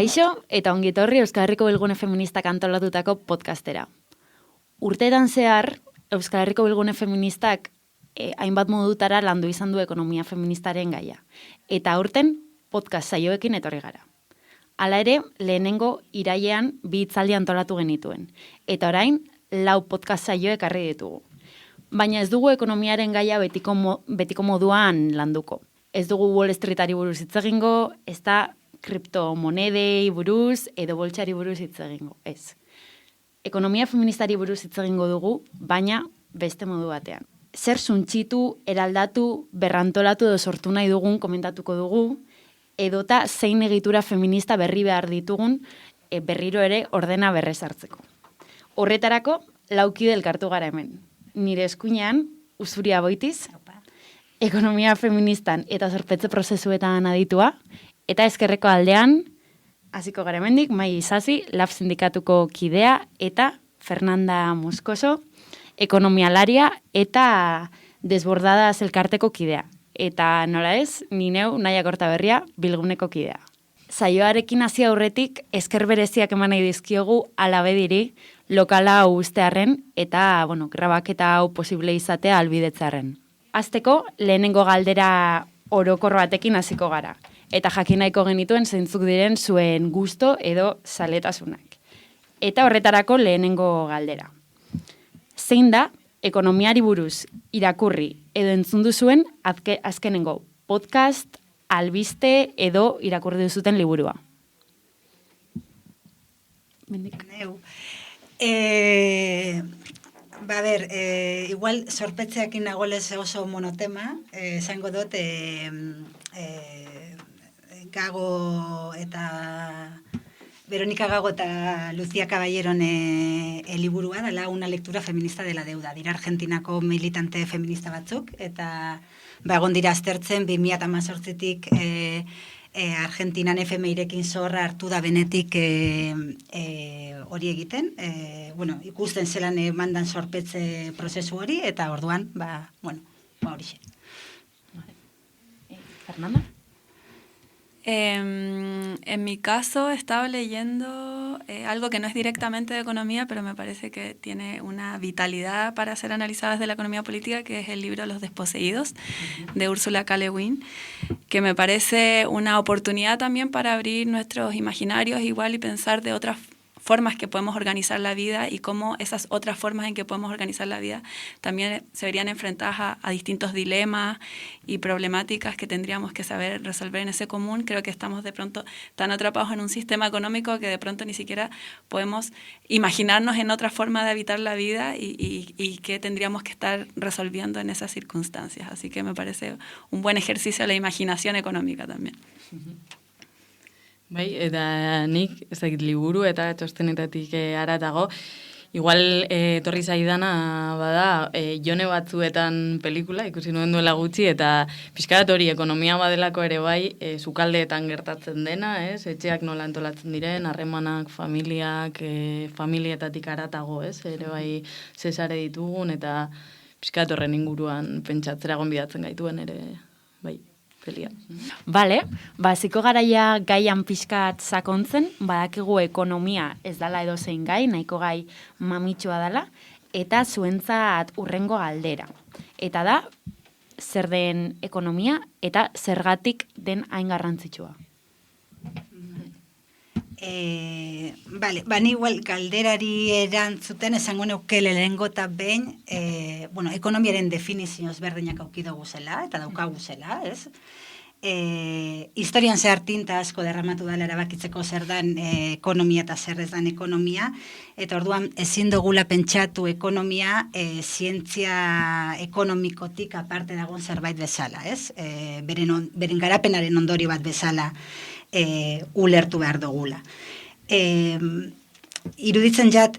Kaixo eta ongi etorri Euskal Herriko Bilgune Feministak antolatutako podcastera. Urteetan zehar, Euskal Herriko Bilgune Feministak hainbat modutara landu izan du ekonomia feministaren gaia. Eta aurten podcast saioekin etorri gara. Hala ere, lehenengo irailean 2 hitzaldi antolatu genituen. Eta orain, 4 podcast saio ekarri ditugu. Baina ez dugu ekonomiaren gaia betiko moduan landuko. Ez dugu Wall Streetari buruz hitz egingo, ez da kriptomonedei buruz edo boltsari buruz hitz egingo. Ez. Ekonomia feministari buruz hitz egingo dugu, baina beste modu batean. Zer suntsitu, eraldatu, berrantolatu edo sortu nahi dugun komentatuko dugu, edota zein egitura feminista berri behar ditugun berriro ere ordena berrezartzeko. Horretarako, 4 kide elkartu gara hemen. Nire eskuinean, Usuria Boitiz, ekonomia feministan eta zorpetze prozesuetan aditua, eta ezkerreko aldean, hasiko gara hemendik, Mai Isasi, LAB sindikatuko kidea, eta Fernanda Moscoso, ekonomialaria eta Desbordadas elkarteko kidea. Eta nola ez, ni neu Naia Kortaberria, Bilguneko kidea. Saioarekin hasi aurretik, esker bereziak eman nahi dizkiogu Alabediri, lokala hau ustearren, eta, grabaketa hau posible izatea albidetzearren. Hasteko, lehenengo galdera orokor batekin hasiko gara. Eta jakin nahiko genituen zeintzuk diren zuen gusto edo zaletasunak. Eta horretarako lehenengo galdera. Zein da, ekonomiari buruz irakurri edo entzun duzuen azkenengo podcast, albiste edo irakurri duzuten liburua? Neu. Igual sorpetzeakin nagolez oso monotema, esango dut Gago eta Verónica Gago eta Lucía Caballeron liburua dela una lectura feminista de la deuda. Dira Argentinako militante feminista batzuk, eta egon dira aztertzen 2018tik Argentinan FMI-rekin zorra hartu da benetik hori egiten. Ikusten zelan mandan sorpetze prozesu hori, eta orduan, horixe. Fernanda? En mi caso estaba leyendo algo que no es directamente de economía, pero me parece que tiene una vitalidad para ser analizada desde la economía política, que es el libro Los desposeídos, de Ursula K. Le Guin, que me parece una oportunidad también para abrir nuestros imaginarios igual y pensar de otras formas que podemos organizar la vida y cómo esas otras formas en que podemos organizar la vida también se verían enfrentadas a distintos dilemas y problemáticas que tendríamos que saber resolver en ese común. Creo que estamos de pronto tan atrapados en un sistema económico que de pronto ni siquiera podemos imaginarnos en otra forma de habitar la vida y que tendríamos que estar resolviendo en esas circunstancias. Así que me parece un buen ejercicio de la imaginación económica también. Bai, eta nik, liburu eta txostenetatik haratago, igual etorri zaidana bada Jone batzuetan pelikula, ikusi nuen duela gutxi, eta pixkarat hori ekonomia badelako ere bai, sukaldeetan gertatzen dena, etxeak nola antolatzen diren, harremanak, familietatik haratago, ere bai zesare ditugun, eta pixkarat horren inguruan pentsatzera gonbidatzen gaituen ere bai. Bale, ziko garaia gaian pixkat sakontzen, badakigu ekonomia ez dala edozein gai, nahiko gai mamitsua dela, eta zuentzat urrengo galdera. Eta da, zer den ekonomia eta zergatik den hain garrantzitsua. Ni igual galderari erantzuten esango neuke lehenengo eta behin, ekonomiaren definizioz berdinak aukidugu zela, eta daukagu zela, ez? Historian zehar tinta asko derramatu dela erabakitzeko zer dan ekonomia eta zer ez dan ekonomia, eta orduan ezin dugula pentsatu ekonomia zientzia ekonomikotik aparte dagoen zerbait bezala, ez? Beren garapenaren ondorio bat bezala ulertu behar dugula. Iruditzen jat,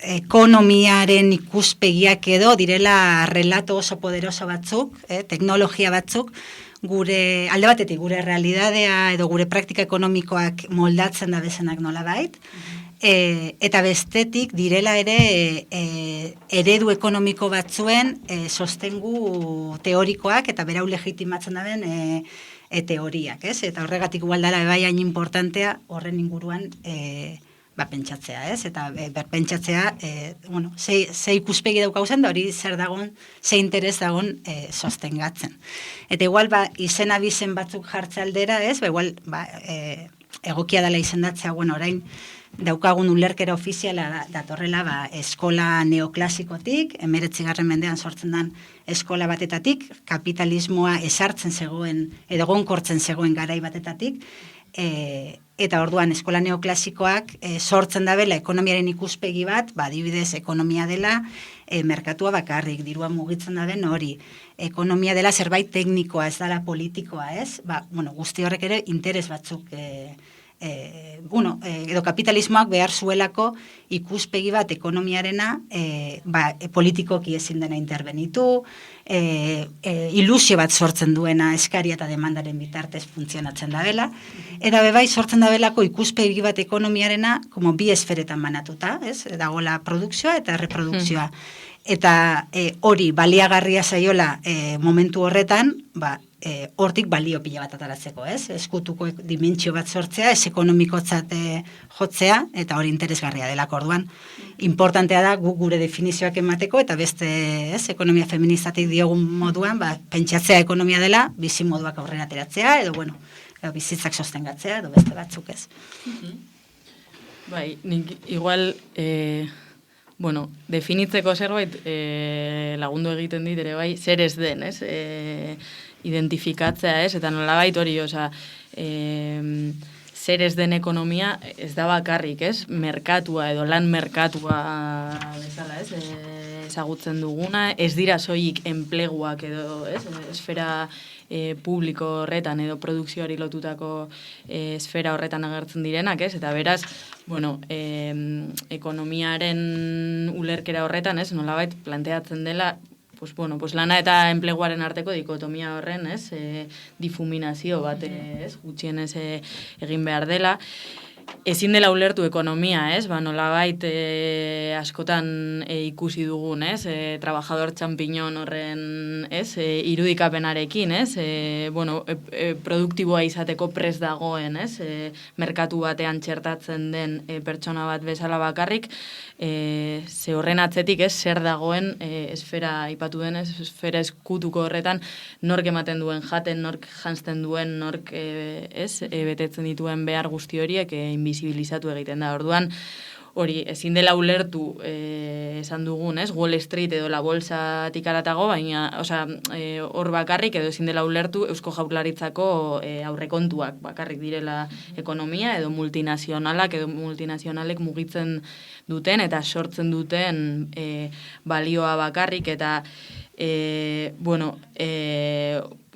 ekonomiaren ikuspegiak edo direla relato oso poderoso batzuk, teknologia batzuk, gure alde batetik gure realidadea edo gure praktika ekonomikoak moldatzen da bezenak nolabait, Eta bestetik direla ere eredu ekonomiko batzuen sostengu teorikoak eta berau legitimatzen daben teoriak, ez? Eta horregatik igual dela bai hain importantea horren inguruan pentsatzea, ez? Eta berpentsatzea, ze ikuspegi daukauzen da hori zer dagon, ze interes dagon sostengatzen. Eta igual izen abizen batzuk jartze aldera, ez? Igual egokia dela izendatzea, orain daukagun ulerkera ofiziala datorrela eskola neoklasikotik, 19. mendean sortzen den eskola batetatik, kapitalismoa esartzen zegoen, edo egonkortzen zegoen garai batetatik, eta orduan eskola neoklasikoak sortzen dabela ekonomiaren ikuspegi bat, adibidez ekonomia dela merkatua bakarrik, dirua mugitzen daben hori, ekonomia dela zerbait teknikoa, ez dela politikoa, ez? Guzti horrek ere interes batzuk edo kapitalismoak behar zuelako ikuspegi bat ekonomiarena politikoki ezin dena interbenitu, ilusio bat sortzen duena eskaria eta demandaren bitartez funtzionatzen dabela, eta bebai sortzen dabelako ikuspegi bat ekonomiarena bi esferetan banatuta, dagoela produkzioa eta reprodukzioa. Eta hori baliagarria zaiola momentu horretan, hortik balio pila bat ataratzeko, eskutuko dimentsio bat sortzea, ez ekonomikotzat jotzea, eta hori interesgarria delako orduan. Importantea da gure definizioak emateko, eta beste ekonomia feministatik diogun moduan, pentsatzea ekonomia dela, bizi moduak aurrera ateratzea, edo bizitzak sostengatzea, edo beste batzuk ez. Bai, nik igual... definitzeko zerbait lagundu egiten dit ere bai, zer ez den, identifikatzea, eta nolabait hori, zer ez den ekonomia ez da bakarrik, merkatua edo lan merkatua bezala, ezagutzen duguna, ez dira soilik enpleguak edo, esfera publiko horretan edo produkzioari lotutako esfera horretan agertzen direnak, eta beraz, ekonomiaren ulerkera horretan, nolabait planteatzen dela, lana eta enpleguaren arteko dikotomia horren, difuminazio bat, gutxienez egin behar dela. Ezin dela ulertu ekonomia, nolabait askotan ikusi dugun, trabajador champiñón horren, irudikapenarekin, produktiboa izateko prest dagoen, merkatu batean txertatzen den pertsona bat bezala bakarrik, ze horren atzetik, zer dagoen esfera ipatu den, esfera eskutuko horretan, nork ematen duen jaten, nork janzten duen, nork betetzen dituen behar guzti horiek invisibilizatu egiten da. Orduan, hori, ezin dela ulertu esan dugun, Wall Street edo la bolsatik aratago, baina, hor bakarrik edo ezin dela ulertu Eusko Jaurlaritzako aurrekontuak bakarrik direla ekonomia edo multinazionalak edo multinazionalek mugitzen duten eta sortzen duten balioa bakarrik eta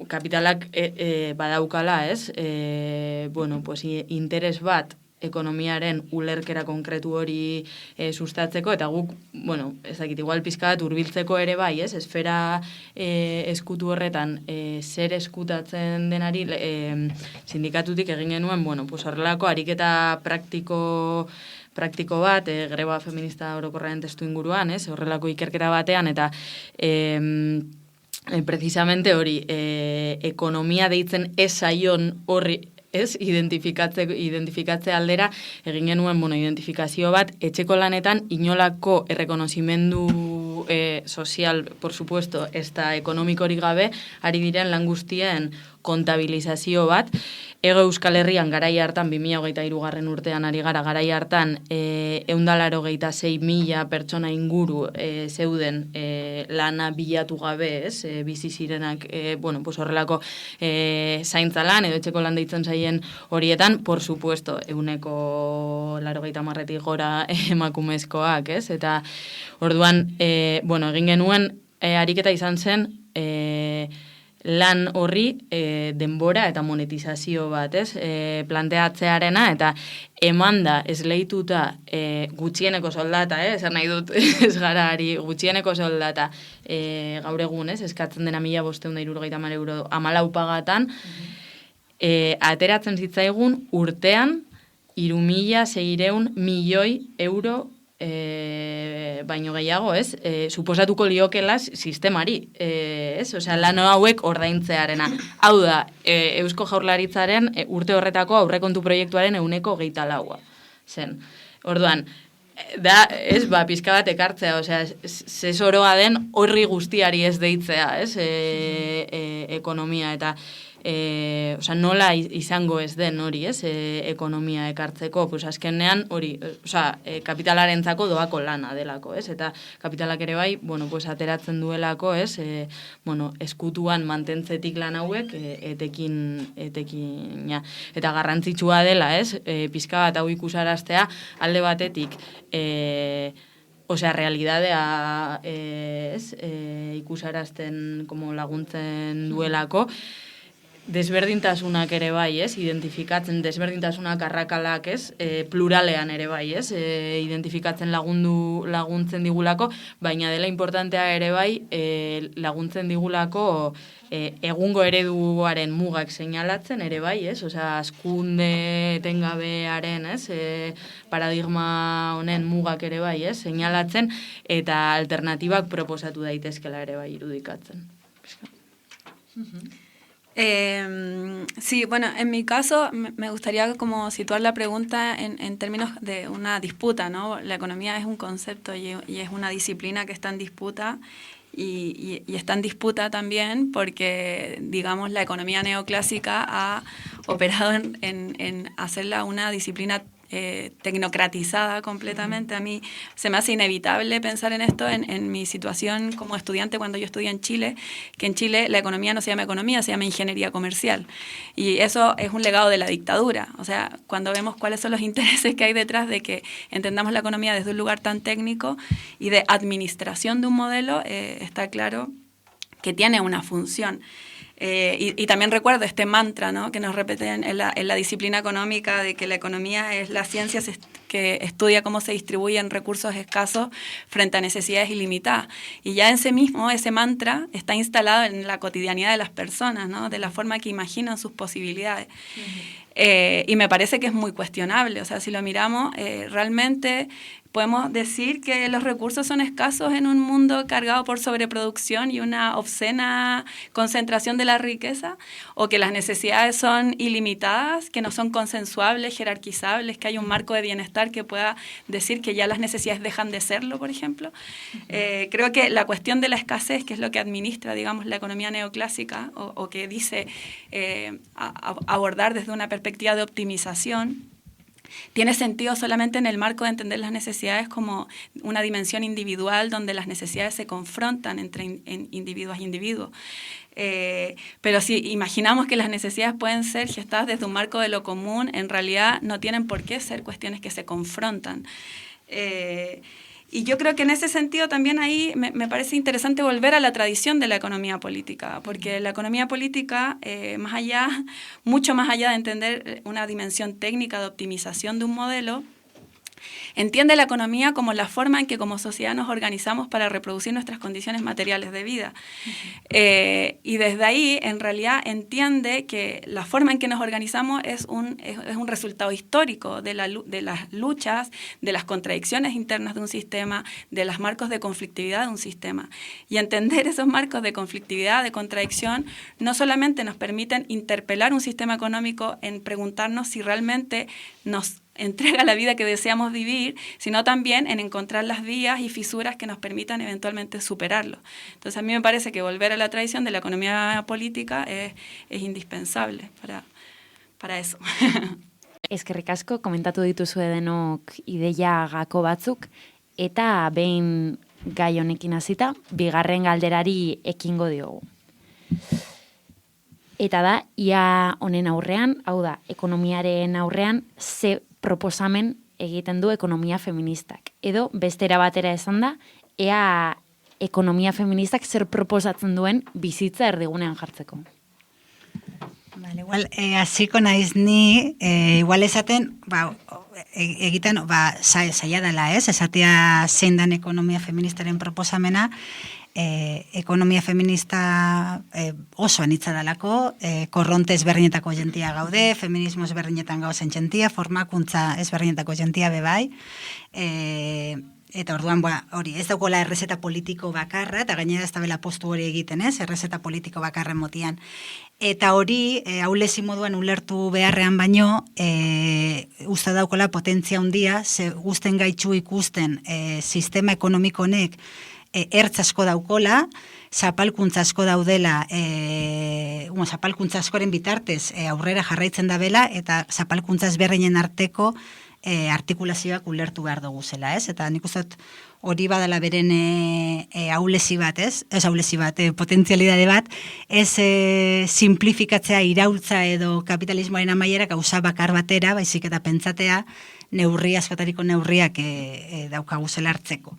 kapitalak badaukala, interes bat ekonomiaren ulerkera konkretu hori sustatzeko, eta guk, ezakit, igual pizka bat hurbiltzeko ere bai, esfera eskutu horretan zer eskutatzen denari sindikatutik egin genuen, horrelako ariketa praktiko bat, greba feminista orokorraren testu inguruan, horrelako ikerketa batean, eta precisamente hori, ekonomia deitzen ez zaion horri, identifikatze aldera egin genuen, identifikazio bat, etxeko lanetan inolako errekonozimendu sozial, por supuesto, ez da ekonomikorik gabe, ari diren lan guztien kontabilizazio bat. Ego Euskal Herrian garai hartan, 2023 urtean ari gara, garai hartan 186.000 pertsona inguru zeuden lana bilatu gabe, bizi zirenak, horrelako zaintza lan, edo etxeko lan deitzen zaien horietan, por supuesto, 180 gora emakumezkoak, eta orduan, egin genuen, ariketa izan zen, lan horri denbora eta monetizazio bat, planteatzearena, eta emanda esleituta gutxieneko soldata, esan nahi dut ez gara ari, gutxieneko soldata gaur egun, eskatzen dena 1.570 euro 14 pagatan, ateratzen zitzaigun urtean €3.600.000 baino gehiago, ez? Suposatuko liokela sistemari, ez? Osea, lan hauek ordaintzearena. Hau da, Eusko Jaurlaritzaren urte horretako aurrekontu proiektuaren 24%. Zen. Orduan, da, ez, pizka bat ekartzea, osea, zesoroa den horri guztiari ez deitzea, ez? Ekonomia eta osea, nola izango ez den hori, ez? Ekonomia ekartzeko, pues azkenean hori, osea, kapitalarentzako doako lana delako, ez? Eta kapitalak ere bai, bueno, pues ateratzen duelako, ez? Eskutuan mantentzetik lan hauek etekina. Eta garrantzitsua dela, ez? Pizka bat hau ikusaraztea alde batetik osea, realidadea ikusarazten como laguntzen duelako, desberdintasunak ere bai, ez? Identifikatzen desberdintasunak arrakalak, ez? Pluralean ere bai, ez? Identifikatzen laguntzen digulako, baina dela importantea ere bai, laguntzen digulako egungo ereduaren mugak seinalatzen ere bai, ez? Osea, hazkunde etengabearen, ez? Paradigma honen mugak ere bai, ez? Seinalatzen eta alternatibak proposatu daitezkela ere bai irudikatzen. Sí, bueno, en mi caso me gustaría como situar la pregunta en términos de una disputa, ¿no? La economía es un concepto y es una disciplina que está en disputa y está en disputa también porque, digamos, la economía neoclásica ha operado en hacerla una disciplina tecnocratizada completamente. A mí se me hace inevitable pensar en esto en mi situación como estudiante cuando yo estudié en Chile, que en Chile la economía no se llama economía, se llama ingeniería comercial. Y eso es un legado de la dictadura. O sea, cuando vemos cuáles son los intereses que hay detrás de que entendamos la economía desde un lugar tan técnico y de administración de un modelo, está claro que tiene una función. Y también recuerdo este mantra, ¿no?, que nos repiten en la disciplina económica de que la economía es la ciencia que estudia cómo se distribuyen recursos escasos frente a necesidades ilimitadas. Y ya en sí mismo ese mantra está instalado en la cotidianidad de las personas, ¿no?, de la forma que imaginan sus posibilidades. Y me parece que es muy cuestionable. O sea, si lo miramos, realmente podemos decir que los recursos son escasos en un mundo cargado por sobreproducción y una obscena concentración de la riqueza, o que las necesidades son ilimitadas, que no son consensuables, jerarquizables, que hay un marco de bienestar que pueda decir que ya las necesidades dejan de serlo, por ejemplo. Creo que la cuestión de la escasez, que es lo que administra, digamos, la economía neoclásica, o que dice abordar desde una perspectiva de optimización, tiene sentido solamente en el marco de entender las necesidades como una dimensión individual donde las necesidades se confrontan entre individuos e individuos. Pero si imaginamos que las necesidades pueden ser gestadas desde un marco de lo común, en realidad no tienen por qué ser cuestiones que se confrontan. Y yo creo que en ese sentido también ahí me parece interesante volver a la tradición de la economía política, porque la economía política, mucho más allá de entender una dimensión técnica de optimización de un modelo, entiende la economía como la forma en que como sociedad nos organizamos para reproducir nuestras condiciones materiales de vida. Y desde ahí, en realidad, entiende que la forma en que nos organizamos es un resultado histórico de las luchas, de las contradicciones internas de un sistema, de los marcos de conflictividad de un sistema. Y entender esos marcos de conflictividad, de contradicción, no solamente nos permiten interpelar un sistema económico en preguntarnos si realmente nos entrega la vida que deseamos vivir, sino también en encontrar las vías y fisuras que nos permitan eventualmente superarlo. Entonces a mí me parece que volver a la tradición de la economía política es indispensable para eso. Eskerrik asko, komentatu dituzue denok ideia gako batzuk, eta behin gai honekin hasita, bigarren galderari ekingo diogu. Eta da, ia honen aurrean, hau da, ekonomiaren aurrean, ze proposamen egiten du ekonomia feministak. Edo, bestera batera esan da, ea ekonomia feministak zer proposatzen duen bizitza erdigunean jartzeko. Vale, igual, hasiko naiz ni, igual esaten, egiten, zaila dela, esatea zein dan ekonomia feministaren proposamena, ekonomia feminista oso anitza dalako, korronte ezberdinetako jentia gaude, feminismo ezberdinetan gauzen jentia, formakuntza ezberdinetako jentia bebai, eta orduan, hori, ez daukola errezeta politiko bakarra, eta gainera ez da bela postu hori egiten, ez, errezeta politiko bakarren motian. Eta hori, haulezi moduan ulertu beharrean baino, uste daukola potentzia handia, ze guzten gaitxu ikusten sistema ekonomiko honek ertz asko daukola, zapalkuntza asko daudela, zapalkuntza askoren bitartez aurrera jarraitzen da bela, eta zapalkuntza ezberdinen arteko artikulazioak ulertu behar dugu zela, ez? Eta nik uste hori badala beren ahulezi bat, ez? Ez ahulezi bat, potentzialidade bat, ez simplifikatzea iraultza edo kapitalismoaren amaiera gauza bakar batera, baizik eta pentsatea neurri, askotariko neurriak daukagu zela hartzeko.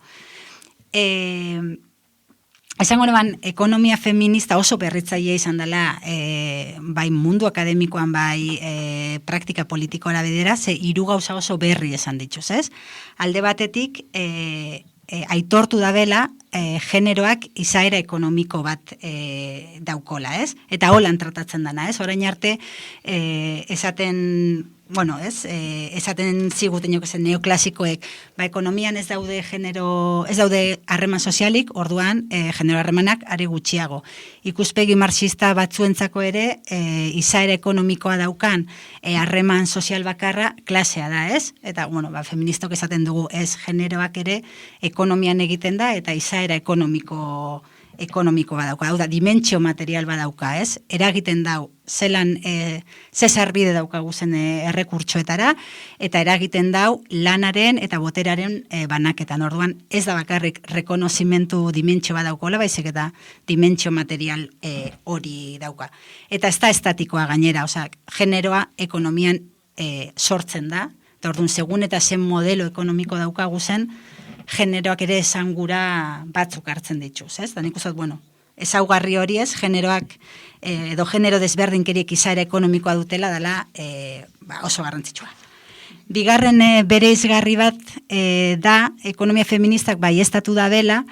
Esango neban, ekonomia feminista oso berritzailea izan dela, bai mundu akademikoan, bai praktika politikoa bedera, ze hiru gauza oso berri esan dituz, ez? Alde batetik, aitortu da bela, generoak izaera ekonomiko bat daukola, ez? Eta holan tratatzen dana, ez? Orain arte, esaten ziguten jokezen neoklasikoek, ekonomian ez daude harreman sozialik, orduan genero harremanak are gutxiago. Ikuspegi marxista batzuentzako ere, izaera ekonomikoa daukan harreman sozial bakarra klasea da, ez? Eta, feministok esaten dugu, ez, generoak ere ekonomian egiten da, eta izaera ekonomiko badauka, hau da, dimentsio material badauka, ez? Eragiten dau, zelan zesarbide daukagu zen errekurtsoetara, eta eragiten dau lanaren eta boteraren banaketan. Orduan, ez da bakarrik rekonozimentu dimentsio badaukola, baizik eta dimentsio material hori dauka. Eta ez da estatikoa gainera, generoa ekonomian sortzen da, eta orduan, segun eta zen modelo ekonomiko daukagu zen, generoak ere esangura batzuk hartzen dituz, ez? Da nik uste, ezaugarri hori ez, generoak edo genero desberdinkeriek izaera ekonomikoa dutela dela oso garrantzitsua. Bigarren bereizgarri bat da, ekonomia feministak baieztatu da bela,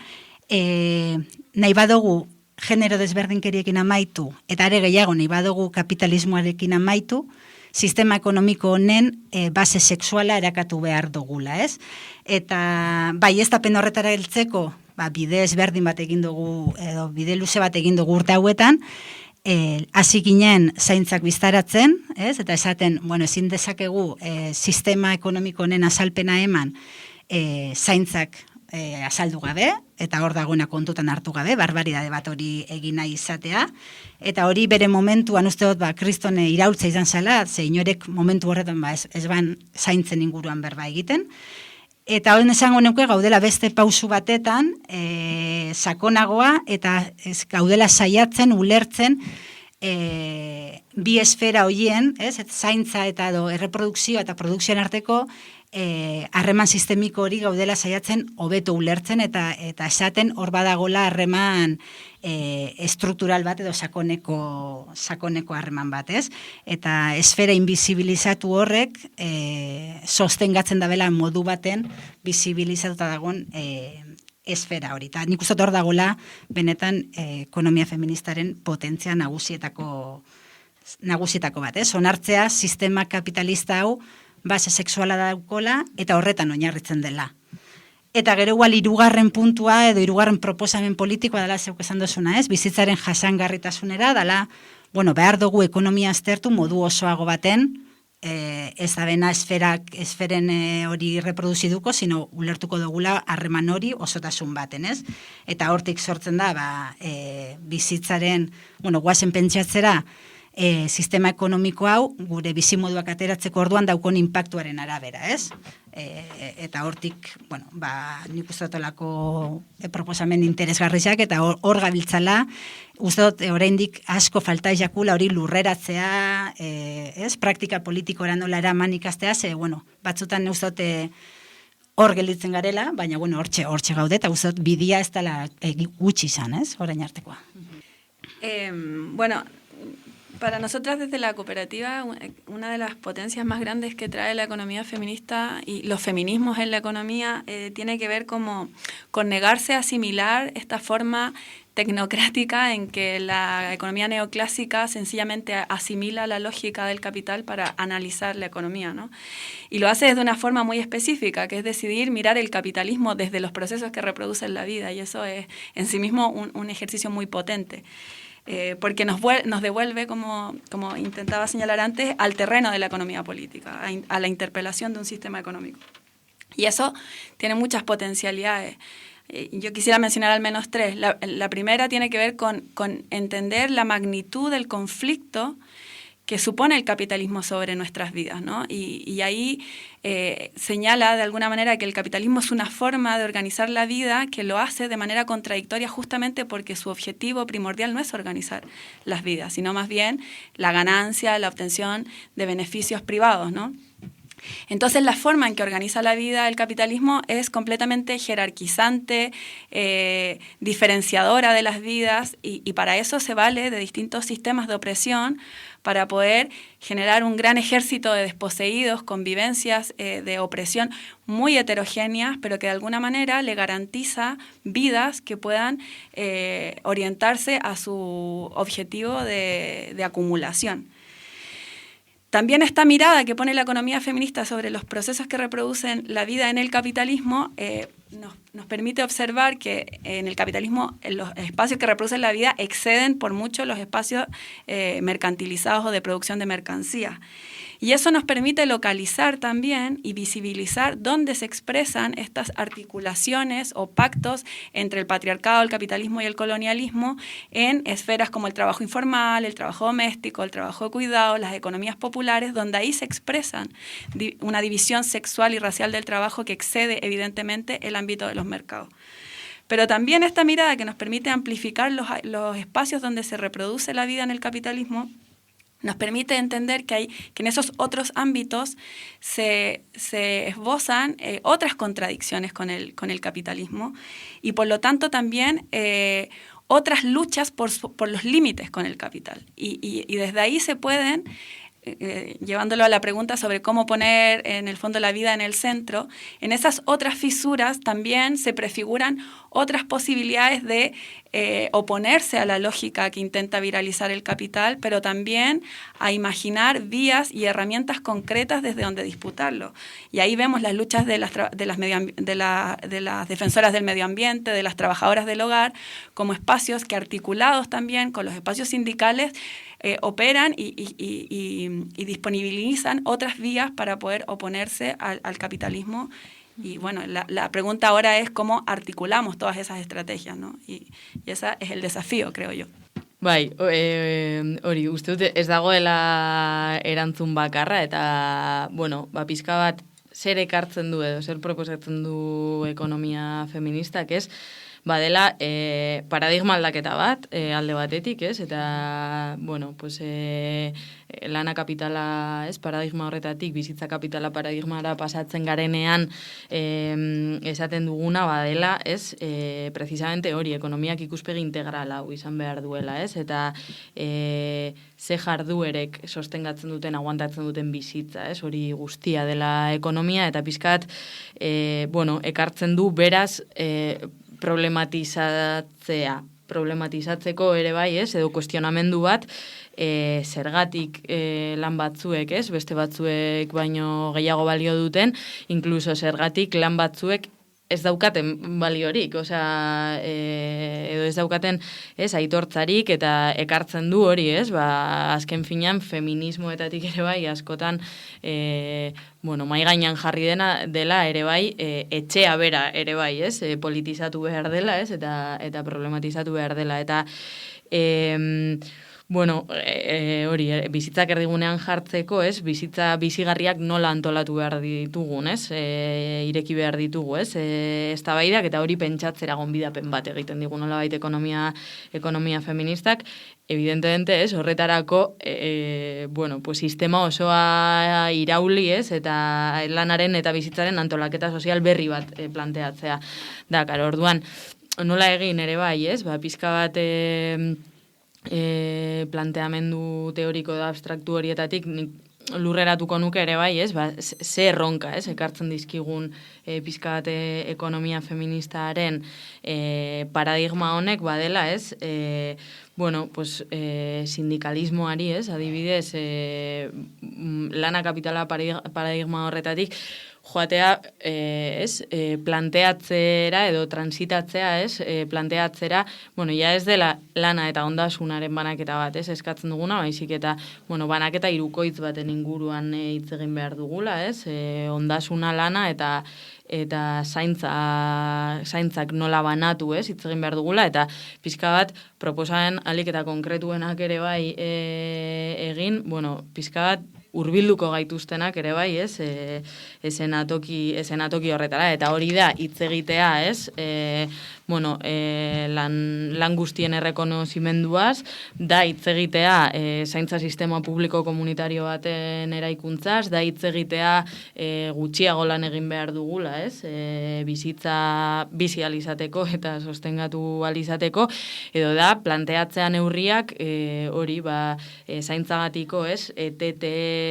nahi badugu genero desberdinkeriekin amaitu, eta are gehiago nahi badugu kapitalismoarekin amaitu, sistema ekonomiko honen base sexuala erakatu behar dugula, ez? Eta baieztapen horretara heltzeko, bide ezberdin bat egin dugu, edo bide luze bat egin dugu urte hauetan, hasi ginen zaintzak biztaratzen, ez? Eta esaten, ezin dezakegu sistema ekonomiko honen azalpena eman zaintzak azaldu gabe, eta hor dagoena kontutan hartu gabe, barbaridade bat hori egin nahi izatea, eta hori bere momentuan uste dut, kristone iraultza izan zela, ze inorek momentu horretan ez ban zaintzen inguruan berba egiten, eta hori esango neuke gaudela beste pausu batetan, sakonagoa, eta gaudela saiatzen, ulertzen, bi esfera horien, zaintza eta erreprodukzioa eta produkzioan arteko, harreman sistemiko hori gaudela saiatzen hobeto ulertzen eta esaten hor badagola harreman estruktural bat edo sakoneko harreman bat, ez? Eta esfera inbizibilizatu horrek sostengatzen da bela modu baten bizibilizatuta dagoen esfera hori. Eta nik uste hor dagoela benetan ekonomia feministaren potentzia nagusietako bat, ez? Onartzea sistema kapitalista hau base sexuala daukola, eta horretan oinarritzen dela. Eta gero igual hirugarren puntua edo hirugarren proposamen politikoa dela zeuk esan duzuna, ez? Bizitzaren jasangarritasunera dela, behar dugu ekonomia aztertu modu osoago baten, ez da bena esferen hori reproduziduko, sino ulertuko dugula harreman hori osotasun baten, ez? Eta hortik sortzen da, bizitzaren, guazen pentsatzera, sistema ekonomiko hau gure bizimoduak ateratzeko orduan daukon inpaktuaren arabera, ez? Eta hortik, nik uste dutolako proposamen interesgarriak eta hor gabiltzala, uste dut oraindik asko falta jakula hori lurreratzea, ez? Praktika politikora nola eraman ikastea, ze, batzutan uste dut hor gelditzen garela, baina, hortxe gaude, eta uste dut bidia ez dela gutxi izan, ez? Orain artekoa. Para nosotras desde la cooperativa, una de las potencias más grandes que trae la economía feminista y los feminismos en la economía tiene que ver con negarse a asimilar esta forma tecnocrática en que la economía neoclásica sencillamente asimila la lógica del capital para analizar la economía, ¿no? Y lo hace desde una forma muy específica, que es decidir mirar el capitalismo desde los procesos que reproducen la vida, y eso es en sí mismo un ejercicio muy potente. Porque nos devuelve, como intentaba señalar antes, al terreno de la economía política, a la interpelación de un sistema económico. Y eso tiene muchas potencialidades. Yo quisiera mencionar al menos tres. La primera tiene que ver con entender la magnitud del conflicto que supone el capitalismo sobre nuestras vidas, ¿no? Y ahí señala de alguna manera que el capitalismo es una forma de organizar la vida que lo hace de manera contradictoria justamente porque su objetivo primordial no es organizar las vidas, sino más bien la ganancia, la obtención de beneficios privados, ¿no? Entonces la forma en que organiza la vida el capitalismo es completamente jerarquizante, diferenciadora de las vidas y para eso se vale de distintos sistemas de opresión para poder generar un gran ejército de desposeídos con vivencias de opresión muy heterogéneas, pero que de alguna manera le garantiza vidas que puedan orientarse a su objetivo de acumulación. También esta mirada que pone la economía feminista sobre los procesos que reproducen la vida en el capitalismo nos permite observar que en el capitalismo los espacios que reproducen la vida exceden por mucho los espacios mercantilizados o de producción de mercancías. Y eso nos permite localizar también y visibilizar dónde se expresan estas articulaciones o pactos entre el patriarcado, el capitalismo y el colonialismo en esferas como el trabajo informal, el trabajo doméstico, el trabajo de cuidado, las economías populares, donde ahí se expresan una división sexual y racial del trabajo que excede evidentemente el ámbito de los mercados. Pero también esta mirada que nos permite amplificar los espacios donde se reproduce la vida en el capitalismo nos permite entender que en esos otros ámbitos se esbozan otras contradicciones con el capitalismo y por lo tanto también otras luchas por los límites con el capital. Y desde ahí se pueden, llevándolo a la pregunta sobre cómo poner en el fondo la vida en el centro, en esas otras fisuras también se prefiguran otras posibilidades de oponerse a la lógica que intenta viralizar el capital, pero también a imaginar vías y herramientas concretas desde donde disputarlo. Y ahí vemos las luchas de las defensoras del medio ambiente, de las trabajadoras del hogar, como espacios que articulados también con los espacios sindicales operan y disponibilizan otras vías para poder oponerse al capitalismo. Y bueno, la pregunta ahora es cómo articulamos todas esas estrategias, ¿no? Y ese es el desafío, creo yo. Bai, hori, uste dut ez dagoela erantzun bakarra, eta, bueno, pizka bat zer ekartzen du edo, zer proposatzen du ekonomia feministak, ez? Badela, paradigma aldaketa bat, alde batetik, ez? Eta, bueno, pues, lana kapitala, ez? Paradigma horretatik, bizitza kapitala paradigmara pasatzen garenean, esaten duguna, badela, ez? Precisamente hori, ekonomiak ikuspegi integral hau izan behar duela, ez? Eta, ze jarduerek sostengatzen duten, aguantatzen duten bizitza, ez? Hori guztia dela ekonomia, eta pizkat, bueno, ekartzen du, beraz, problematizatzeko ere bai, ez, edo kuestionamendu bat, zergatik lan batzuek, ez, beste batzuek baino gehiago balio duten, inkluso zergatik lan batzuek ez daukaten baliorik, osea, edo ez daukaten, ez, aitortzarik eta ekartzen du hori, ez, azken finean feminismoetatik ere bai, askotan, bueno, mai gainean jarri dela ere bai, etxea bera ere bai, ez, politizatu behar dela, ez, eta problematizatu behar dela, eta, bueno, hori, bizitzak erdigunean jartzeko, ez, bizitza bizigarriak nola antolatu behar ditugun, ez, ireki behar ditugu, ez, eztabaidak eta hori pentsatzera gonbidapen bat egiten digu nolabait ekonomia feministak, evidentemente, ez, horretarako, bueno, pues sistema osoa irauli, ez, eta lanaren eta bizitzaren antolaketa sozial berri bat planteatzea. Da, karo, orduan, nola egin ere bai, ez, pizka bat, planteamendu teoriko da abstraktu horietatik, nik lurreratuko nuke ere bai, ez? Ba, ze erronka, ez? Ekartzen dizkigun pizka bat ekonomia feministaren paradigma honek badela, ez? Bueno, pues, sindikalismoari, ez? Adibidez, lana kapitala paradigma horretatik, joatea, planteatzera edo transitatzea, planteatzera, bueno, ja ez dela lana eta ondasunaren banaketa bat, eskatzen duguna, baizik eta, bueno, banaketa hirukoitz baten inguruan hitz egin behar dugula, ondasuna lana eta zaintzak nola banatu, hitz egin behar dugula, eta pizka bat proposamen alik eta konkretuenak ere bai egin, bueno, pizka bat hurbilduko gaituztenak ere bai, esenatoki horretara, eta hori da hitz egitea, bueno, lan guztien errekonozimenduaz, da hitz egitea zaintza sistema publiko komunitario baten eraikuntzaz, da hitz egitea gutxiago lan egin behar dugula, bizitza bizi alizateko eta sostengatu alizateko, edo da planteatzea neurriak hori, zaintzagatiko, etete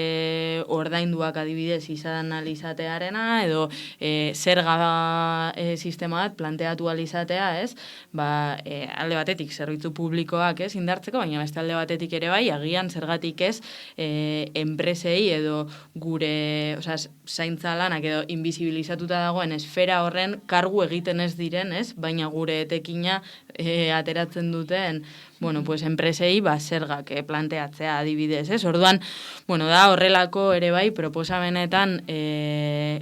ordainduak adibidez izan alizatearena, edo zerga sistema bat planteatu alizatea, alde batetik zerbitzu publikoak indartzeko, baina beste alde batetik ere bai, agian zergatik ez enpresei edo gure zaintza lanak edo invisibilizatuta dagoen esfera horren kargu egiten ez diren, baina gure etekina ateratzen duten, bueno, pues enpresei zergak planteatzea adibidez, Orduan, bueno, da horrelako ere bai proposamenetan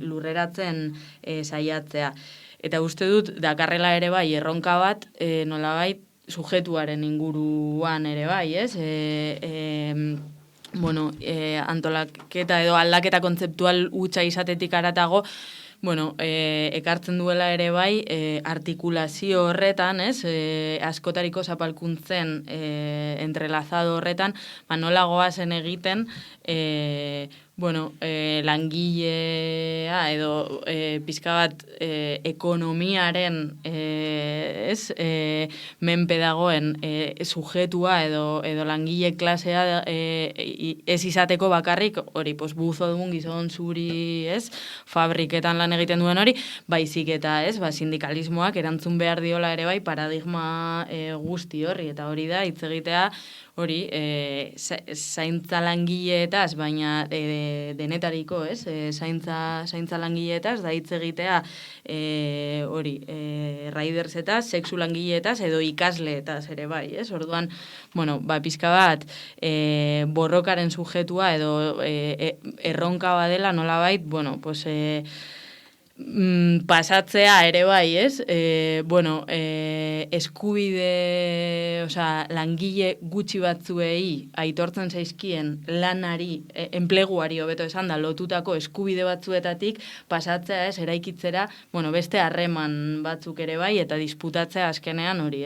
lurreratzen saiatzea. Eta uste dut, dakarrela ere bai erronka bat, nolabait sujetuaren inguruan ere bai, bueno, antolaketa edo aldaketa kontzeptual hutsa izatetik haratago, bueno, ekartzen duela ere bai, artikulazio horretan, askotariko zapalkuntzen entrelazado horretan, nola goazen egiten, bueno, langilea edo pizka bat ekonomiaren menpe dagoen sujetua edo langile klasea ez izateko bakarrik, hori, buzo dugun gizon zuri, fabriketan lan egiten duen hori, baizik eta sindikalismoak erantzun behar diola ere bai paradigma guzti horri, eta hori da hitz egitea hori, zaintza langileetaz, baina denetariko, zaintza langileetaz, da hitz egitea hori, raidersetaz, sexu langileetaz, edo ikasleetaz ere bai, Orduan, bueno, pizka bat, borrokaren sujetua edo erronka badela nolabait, bueno, pues pasatzea ere bai, bueno, eskubide, langile gutxi batzuei aitortzen zaizkien lanari, enpleguari hobeto esan da, lotutako eskubide batzuetatik pasatzea eraikitzera, bueno, beste harreman batzuk ere bai, eta disputatzea azkenean hori,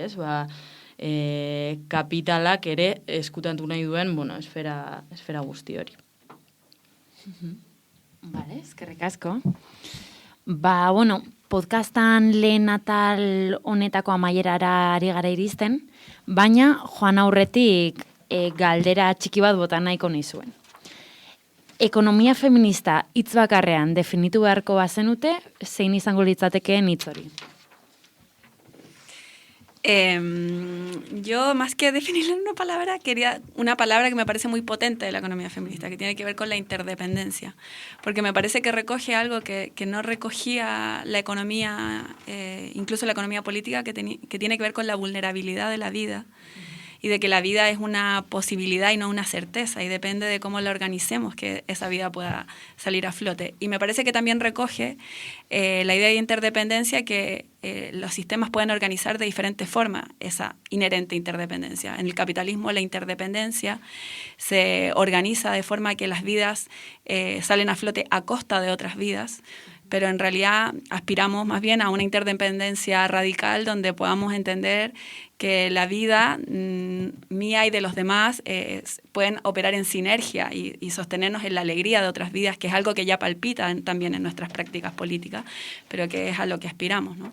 kapitalak ere eskutatu nahi duen, bueno, esfera guzti hori. Vale, eskerrik asko. Bueno, podcastan lehen atal honetako amaierara ari gara iristen, baina joan aurretik galdera txiki bat bota nahiko nizuen. Ekonomia feminista hitz bakarrean definitu beharko bazenute, zein izango litzatekeen hitz hori? Yo, más que definirlo en una palabra, quería una palabra que me parece muy potente de la economía feminista, que tiene que ver con la interdependencia, porque me parece que recoge algo que no recogía la economía, incluso la economía política, que tiene que ver con la vulnerabilidad de la vida, y de que la vida es una posibilidad y no una certeza, y depende de cómo la organicemos que esa vida pueda salir a flote. Y me parece que también recoge la idea de interdependencia, que los sistemas pueden organizar de diferentes formas esa inherente interdependencia. En el capitalismo la interdependencia se organiza de forma que las vidas salen a flote a costa de otras vidas, pero en realidad aspiramos más bien a una interdependencia radical donde podamos entender que la vida mía y de los demás pueden operar en sinergia y sostenernos en la alegría de otras vidas, que es algo que ya palpita también en nuestras prácticas políticas, pero que es a lo que aspiramos, ¿no?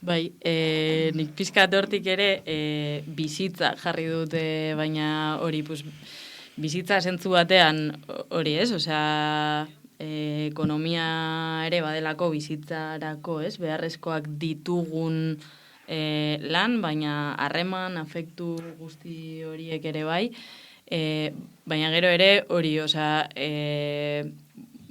Bai, nik pizkat hortik ere bizitza jarri dute, baina hori, pues, bizitza zentzu batean hori, ez? Osea, ekonomia ere badelako bizitzarako, ez? Beharrezkoak ditugun lan, baina harreman, afektu guzti horiek ere bai. Baina gero ere hori, osea,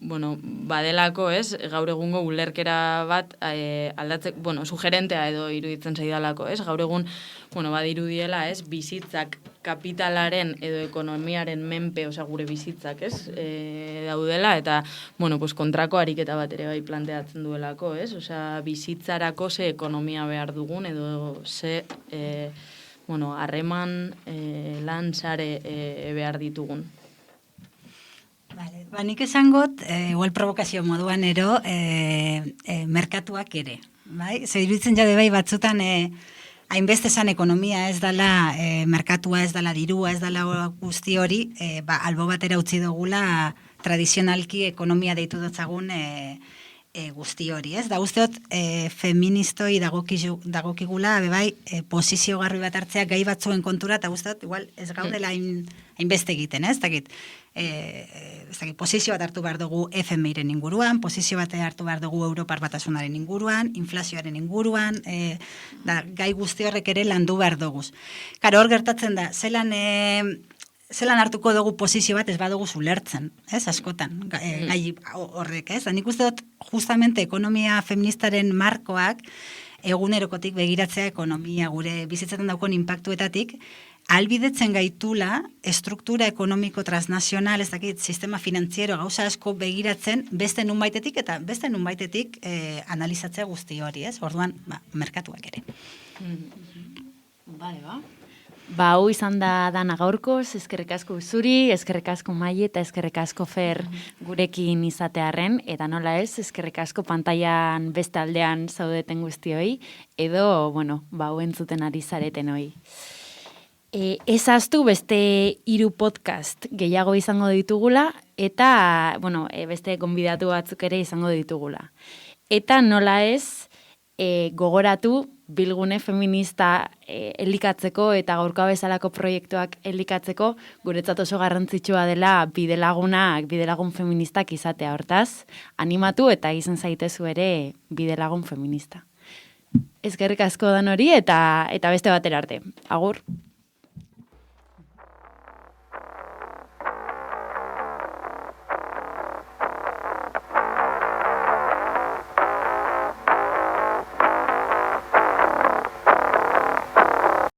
bueno, badelako, ez, gaur egungo ulerkera bat aldatzek, bueno, sugerentea edo iruditzen zaidalako, ez, gaur egun, bueno, badirudiela, ez, bizitzak kapitalaren edo ekonomiaren menpe, osea, gure bizitzak, ez, daudela, eta, bueno, pues, kontrako ariketa bat ere bai planteatzen duelako, ez, osea, bizitzarako ze ekonomia behar dugun, edo ze, bueno, harreman, lan sare behar ditugun. Vale, nik esangot, igual provokazio moduan ero, merkatuak ere. Bai? Zer iruditzen jade bai batzutan, hainbeste esan ekonomia ez dela, merkatua ez dela dirua, ez dela guzti hori, albo batera utzi dugula tradizionalki ekonomia deitu dutzagun guzti hori, ez? Da usteot, feministoi dagokigula, bebai, posizio garbi bat hartzea gai batzuen kontura, eta usteot, igual, ez gaudela hainbeste egiten, ez? Posizio bat hartu behar dugu FMI-ren inguruan, posizio bat hartu behar dugu Europar Batasunaren inguruan, inflazioaren inguruan, gai guzti horrek ere landu behar dugu. Karo, hor gertatzen da, zelan hartuko dugu posizio bat ez badugu zulertzen, ez, askotan, gai horrek, ez? Nik uste dut, justamente, ekonomia feministaren markoak, egunerokotik begiratzea ekonomia, gure bizitzetan daukon inpaktuetatik, albidetzen gaitula estruktura ekonomiko transnazional, ez dakit, sistema finantziero gauza asko begiratzen beste nunbaitetik eta beste nunbaitetik analizatzea guzti hori, ez? Orduan, merkatuak ere. Bale, hau izan da dana gaurkoz, eskerrik asko zuri, eskerrik asko Mai eta eskerrik asko Fer gurekin izatearren, eta nola ez, eskerrik asko pantailan beste aldean zaudeten guztioi, edo, bueno, hau entzuten ari zareten hoi. Ezaztu beste 3 podcast gehiago izango ditugula, eta, bueno, beste gonbidatu batzuk ere izango ditugula. Eta nola ez, gogoratu bilgune feminista elikatzeko eta gaurkoa bezalako proiektuak elikatzeko guretzat oso garrantzitsua dela bidelagun feministak izatea, hortaz, animatu eta izan zaitezu ere bidelagun feminista. Eskerrik asko dan hori eta beste batera arte. Agur!